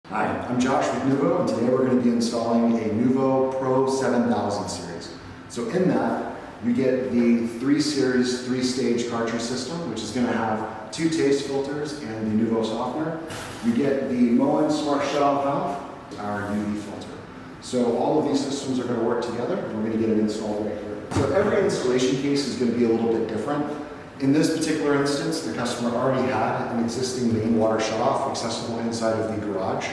Hi, I'm Josh with NuvoH, and today we're going to be installing a NuvoH Pro 7000 series. So in that, you get the 3 series, 3-stage cartridge system, which is going to have 2 taste filters and the NuvoH softener. You get the Moen smart shutoff valve, our UV filter. So all of these systems are going to work together, and we're going to get it installed right here. So every installation case is going to be a little bit different. In this particular instance, the customer already had an existing main water shutoff accessible inside of the garage.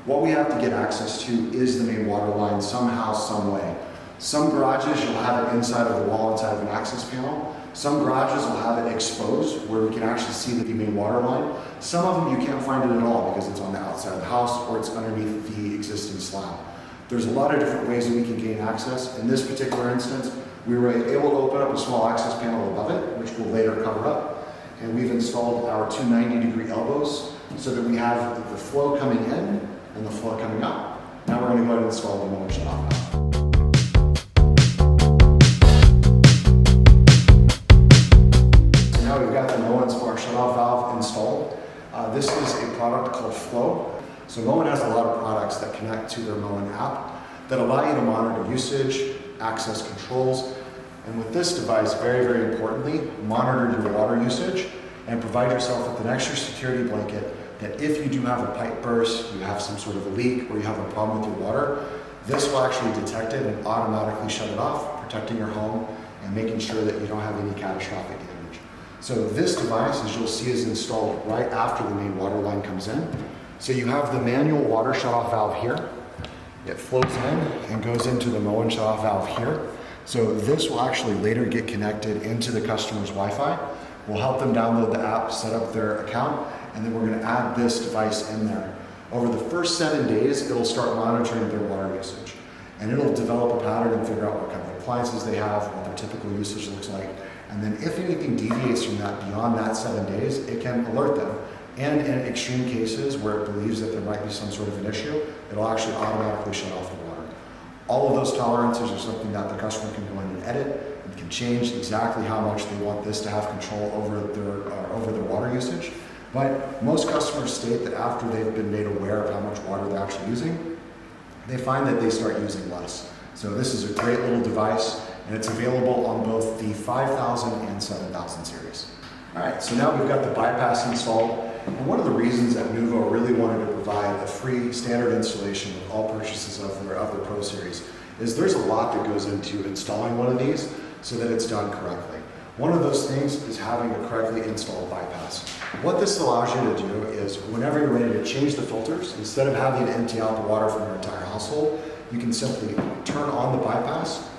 What we have to get access to is the main water line somehow, some way. Some garages, you'll have it inside of the wall, inside of an access panel. Some garages will have it exposed, where we can actually see the main water line. Some of them you can't find it at all because it's on the outside of the house or it's underneath the existing slab. There's a lot of different ways that we can gain access. In this particular instance, we were able to open up a small access panel above it, which we'll later cover up. And we've installed our 2 90-degree elbows so that we have the flow coming in and the flow coming up. Now we're going to go ahead and install the motor shutoff valve. So now we've got the Moen smart shutoff valve installed. This is a product called Flow. So Moen has a lot of products that connect to their Moen app that allow you to monitor usage, access controls, and with this device, very, very importantly, monitor your water usage and provide yourself with an extra security blanket that if you do have a pipe burst, you have some sort of a leak, or you have a problem with your water, this will actually detect it and automatically shut it off, protecting your home and making sure that you don't have any catastrophic damage. So this device, as you'll see, is installed right after the main water line comes in. So you have the manual water shutoff valve here. It flows in and goes into the Moen shutoff valve here. So this will actually later get connected into the customer's Wi-Fi. We'll help them download the app, set up their account, and then we're going to add this device in there. Over the first 7 days, it'll start monitoring their water usage. And it'll develop a pattern and figure out what kind of appliances they have, what their typical usage looks like. And then if anything deviates from that beyond that 7 days, it can alert them. And in extreme cases where it believes that there might be some sort of an issue, it'll actually automatically shut off the water. All of those tolerances are something that the customer can go in and edit and can change exactly how much they want this to have control over their water usage. But most customers state that after they've been made aware of how much water they're actually using, they find that they start using less. So this is a great little device, and it's available on both the 5000 and 7000 series. All right, so now we've got the bypass installed. And one of the reasons that NuvoH really wanted to provide a free standard installation with all purchases of their Pro series is there's a lot that goes into installing one of these so that it's done correctly. One of those things is having a correctly installed bypass. What this allows you to do is whenever you're ready to change the filters, instead of having to empty out the water from your entire household, you can simply turn on the bypass.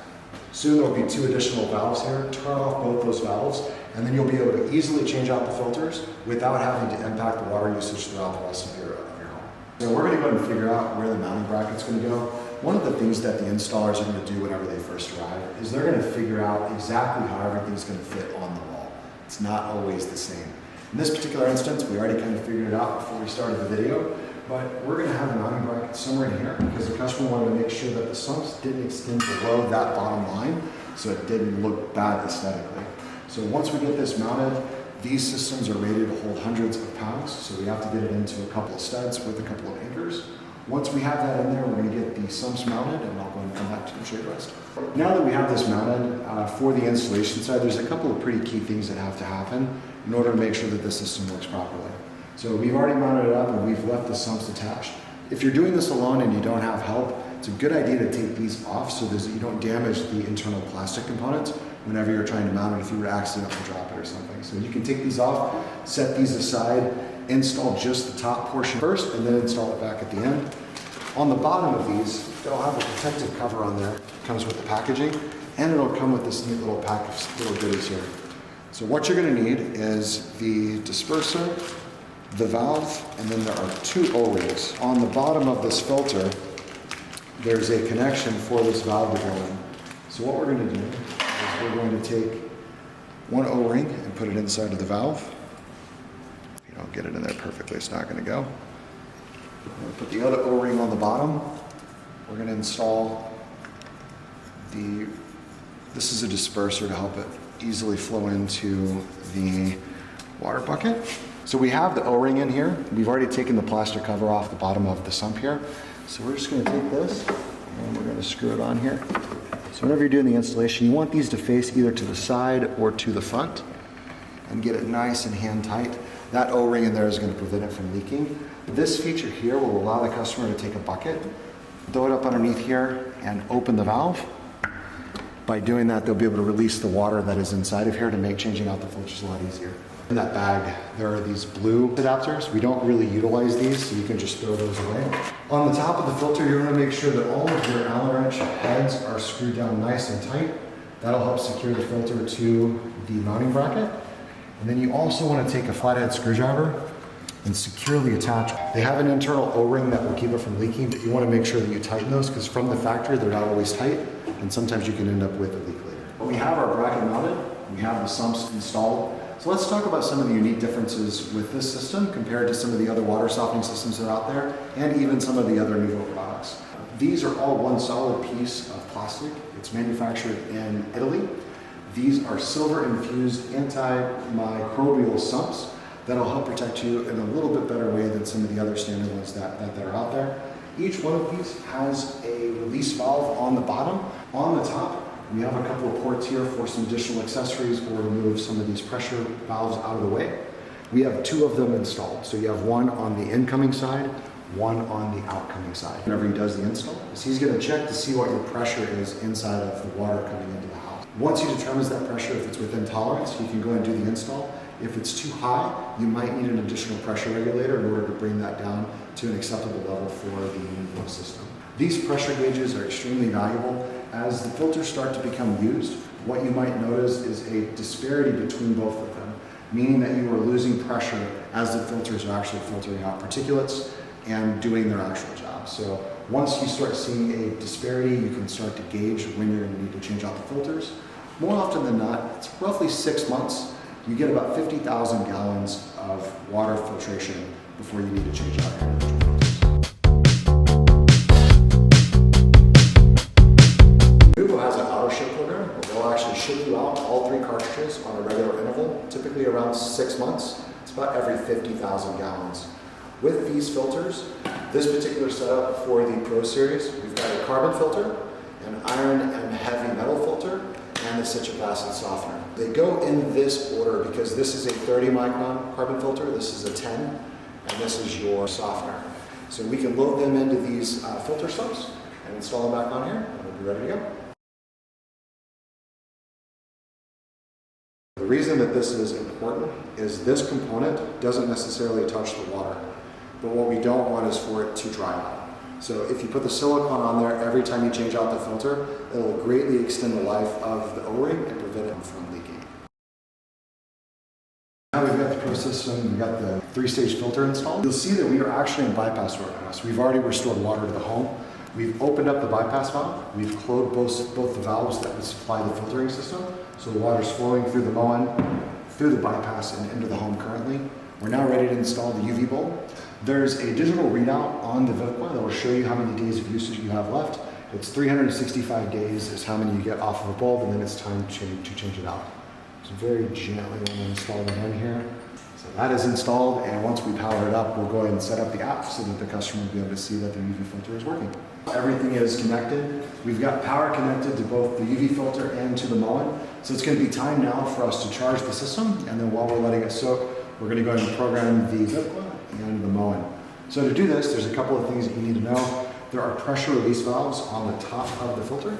Soon there'll be 2 additional valves here. Turn off both those valves, and then you'll be able to easily change out the filters without having to impact the water usage throughout the rest of your home. So we're going to go ahead and figure out where the mounting bracket's going to go. One of the things that the installers are going to do whenever they first arrive is they're going to figure out exactly how everything's going to fit on the wall. It's not always the same. In this particular instance, we already kind of figured it out before we started the video, but we're going to have a mounting bracket somewhere in here because the customer wanted to make sure that the sumps didn't extend below that bottom line so it didn't look bad aesthetically. So once we get this mounted, these systems are rated to hold hundreds of pounds, so we have to get it into a couple of studs with a couple of anchors. Once we have that in there, we're going to get the sumps mounted, and I'll go and come back to you and show you the rest. Now that we have this mounted, for the installation side, there's a couple of pretty key things that have to happen in order to make sure that the system works properly. So we've already mounted it up and we've left the sumps attached. If you're doing this alone and you don't have help, it's a good idea to take these off so that you don't damage the internal plastic components whenever you're trying to mount it if you were to accidentally drop it or something. So you can take these off, set these aside, install just the top portion first, and then install it back at the end. On the bottom of these, they'll have a protective cover on there. It comes with the packaging, and it'll come with this neat little pack of little goodies here. So what you're going to need is the disperser, the valve, and then there are 2 O-rings. On the bottom of this filter, there's a connection for this valve to go in. So what we're going to do is we're going to take 1 O-ring and put it inside of the valve. If you don't get it in there perfectly, it's not going to go. We're going to put the other O-ring on the bottom. We're going to install this is a disperser to help it easily flow into the water bucket. So we have the O-ring in here. We've already taken the plastic cover off the bottom of the sump here. So we're just going to take this and we're going to screw it on here. So whenever you're doing the installation, you want these to face either to the side or to the front and get it nice and hand tight. That O-ring in there is going to prevent it from leaking. This feature here will allow the customer to take a bucket, throw it up underneath here and open the valve. By doing that, they'll be able to release the water that is inside of here to make changing out the filters a lot easier. In that bag, there are these blue adapters. We don't really utilize these, so you can just throw those away. On the top of the filter, you're gonna make sure that all of your Allen wrench heads are screwed down nice and tight. That'll help secure the filter to the mounting bracket. And then you also wanna take a flathead screwdriver and securely attach. They have an internal O-ring that will keep it from leaking, but you wanna make sure that you tighten those because from the factory, they're not always tight, and sometimes you can end up with a leak later. We have our bracket mounted, we have the sumps installed. So let's talk about some of the unique differences with this system compared to some of the other water softening systems that are out there, and even some of the other NuvoH products. These are all one solid piece of plastic. It's manufactured in Italy. These are silver infused antimicrobial sumps that'll help protect you in a little bit better way than some of the other standard ones that are out there. Each one of these has a release valve on the bottom. On the top, we have a couple of ports here for some additional accessories or to move some of these pressure valves out of the way. We have two of them installed. So you have one on the incoming side, one on the outcoming side. Whenever he does the install, he's going to check to see what your pressure is inside of the water coming into the house. Once he determines that pressure, if it's within tolerance, he can go and do the install. If it's too high, you might need an additional pressure regulator in order to bring that down to an acceptable level for the NuvoH system. These pressure gauges are extremely valuable. As the filters start to become used, what you might notice is a disparity between both of them, meaning that you are losing pressure as the filters are actually filtering out particulates and doing their actual job. So once you start seeing a disparity, you can start to gauge when you're going to need to change out the filters. More often than not, it's roughly 6 months. You get about 50,000 gallons of water filtration before you need to change out your individual filters. NuvoH has an auto ship program where they'll actually ship you out all 3 cartridges on a regular interval, typically around 6 months. It's about every 50,000 gallons. With these filters, this particular setup for the Pro Series, we've got a carbon filter, an iron and heavy metal filter, and the citric acid softener. They go in this order because this is a 30 micron carbon filter, this is a 10, and this is your softener. So we can load them into these filter sumps and install them back on here, and we'll be ready to go. The reason that this is important is this component doesn't necessarily touch the water, but what we don't want is for it to dry out. So if you put the silicone on there every time you change out the filter, it will greatly extend the life of the O-ring and prevent it from leaking. Now we've got the Pro system, we've got the 3-stage filter installed. You'll see that we are actually in bypass work now. So we've already restored water to the home. We've opened up the bypass valve. We've closed both the valves that would supply the filtering system. So the water's flowing through the mowen, through the bypass and into the home currently. We're now ready to install the UV bulb. There's a digital readout on the Vivoqua that will show you how many days of usage you have left. It's 365 days is how many you get off of a bulb, and then it's time to change it out. So very gently want to install that in here. So that is installed, and once we power it up, we'll go ahead and set up the app so that the customer will be able to see that the UV filter is working. Everything is connected. We've got power connected to both the UV filter and to the mowen. So it's going to be time now for us to charge the system, and then while we're letting it soak, we're going to go ahead and program the Vivoqua and the mowen. So to do this, there's a couple of things that you need to know. There are pressure release valves on the top of the filter.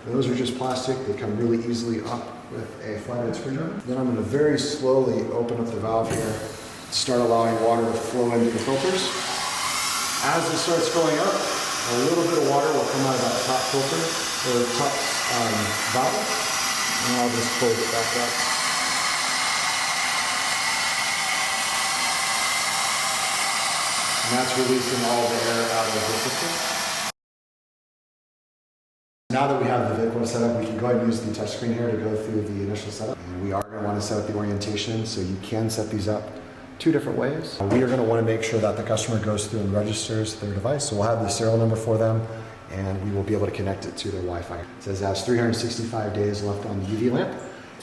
Those are just plastic. They come really easily up with a flathead screwdriver. Then I'm going to very slowly open up the valve here, start allowing water to flow into the filters. As it starts filling up, a little bit of water will come out of that top filter, or top valve, and I'll just close it back up. And that's releasing all the air out of the system. Now that we have the Vivoqua set up, we can go ahead and use the touchscreen here to go through the initial setup. And we are going to want to set up the orientation, so you can set these up 2 different ways. We are going to want to make sure that the customer goes through and registers their device. So we'll have the serial number for them, and we will be able to connect it to their Wi-Fi. It says it has 365 days left on the UV lamp.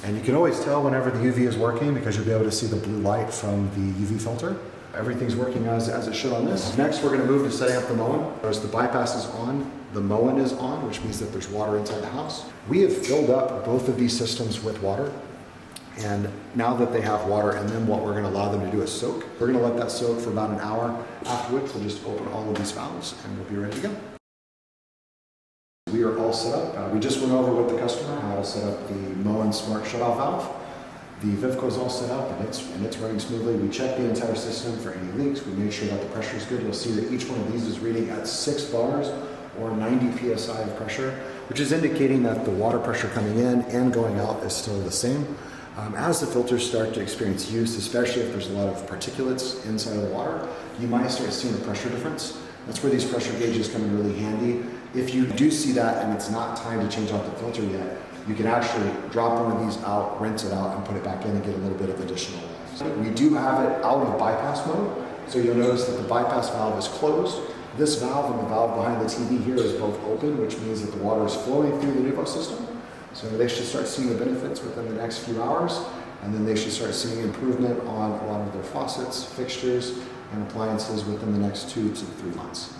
And you can always tell whenever the UV is working because you'll be able to see the blue light from the UV filter. Everything's working as it should on this. Next, we're gonna move to setting up the Moen. As the bypass is on, the Moen is on, which means that there's water inside the house. We have filled up both of these systems with water. And now that they have water in them, what we're gonna allow them to do is soak. We're gonna let that soak for about an hour, after which we'll just open all of these valves and we'll be ready to go. We are all set up. We just went over with the customer how to set up the Moen Smart Shutoff Valve. The Vivco is all set up and it's running smoothly. We checked the entire system for any leaks. We made sure that the pressure is good. You'll see that each one of these is reading at 6 bars or 90 psi of pressure, which is indicating that the water pressure coming in and going out is still the same. As the filters start to experience use, especially if there's a lot of particulates inside of the water, you might start seeing a pressure difference. That's where these pressure gauges come in really handy. If you do see that and it's not time to change out the filter yet, you can actually drop one of these out, rinse it out, and put it back in and get a little bit of additional life. We do have it out of bypass mode, so you'll notice that the bypass valve is closed. This valve and the valve behind the TV here is both open, which means that the water is flowing through the NuvoH system. So they should start seeing the benefits within the next few hours, and then they should start seeing improvement on a lot of their faucets, fixtures, and appliances within the next 2 to 3 months.